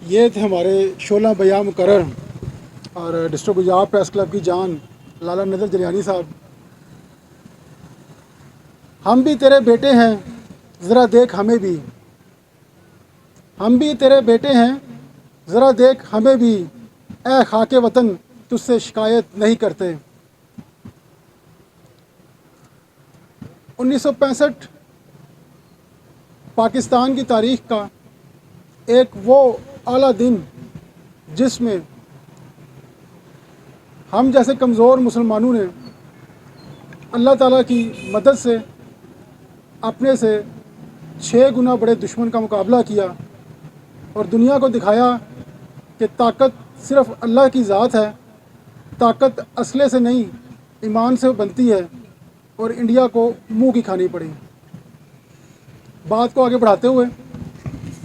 ये थे हमारे शोला बया मुकर्रर और डिस्ट्रिक्ट गुजरात प्रेस क्लब की जान लाला नज़र जलियानी साहब। हम भी तेरे बेटे हैं ज़रा देख हमें भी, हम भी तेरे बेटे हैं ज़रा देख हमें भी, ए खाके वतन तुझसे शिकायत नहीं करते। 1965 पाकिस्तान की तारीख़ का एक वो आला दिन जिसमें हम जैसे कमज़ोर मुसलमानों ने अल्लाह ताला की मदद से अपने से 6 गुना बड़े दुश्मन का मुकाबला किया और दुनिया को दिखाया कि ताकत सिर्फ़ अल्लाह की ज़ात है, ताकत असले से नहीं ईमान से बनती है और इंडिया को मुंह की खानी पड़ी। बात को आगे बढ़ाते हुए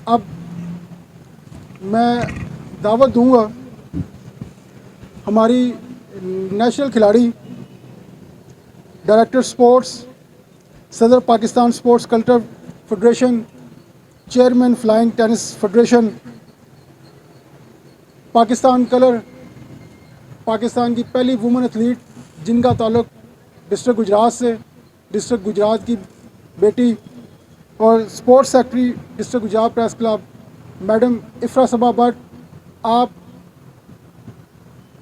अब मैं दावत दूंगा हमारी नेशनल खिलाड़ी, डायरेक्टर स्पोर्ट्स, सदर Pakistan sports culture federation, chairman flying tennis federation, Pakistan colour, Pakistan की पहली वुमेन एथलीट जिनका ताल्लुक़ डिस्ट्रिक्ट गुजरात से, डिस्ट्रिक्ट गुजरात की बेटी और sports secretary district Gujarat press club madam Ifra Saba Bhatt, आप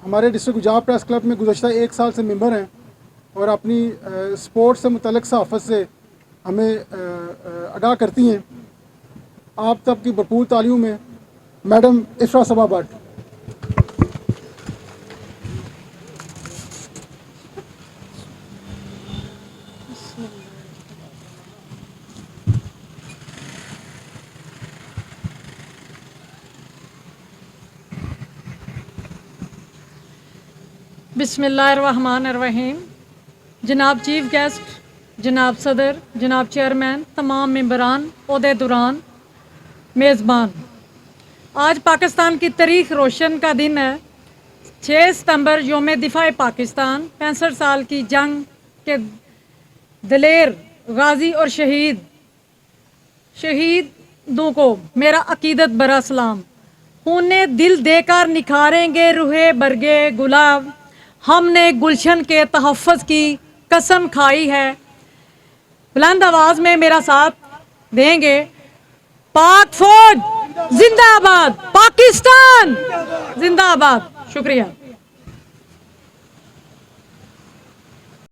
हमारे डिस्ट्रिक्ट गुजरात प्रेस क्लब में गुज़श्ता 1 साल से मेंबर हैं और अपनी स्पोर्ट्स से मुतल्लिक़ सहाफ़त से हमें आगाह करती हैं। आप सबकी भरपूर तालियों में मैडम इफ्रा सबा भट्ट। बिस्मिल्लाहिर्रहमानिर्रहीम। जनाब चीफ गेस्ट, जनाब सदर, जनाब चेयरमैन, तमाम मेंबरान, ओहदेदारान, मेज़बान, आज पाकिस्तान की तारीख रोशन का दिन है। 6 सितंबर योम दिफा पाकिस्तान, 65 साल की जंग के दलेर गाजी और शहीदों को मेरा अकीदत बरा सलाम। खूने दिल देकर निखारेंगे रूहे बरगे गुलाब, हमने गुलशन के तहफ़्फ़ुज़ की कसम खाई है। बुलंद आवाज़ में मेरा साथ देंगे। पाक फौज जिंदाबाद, पाकिस्तान जिंदाबाद। शुक्रिया।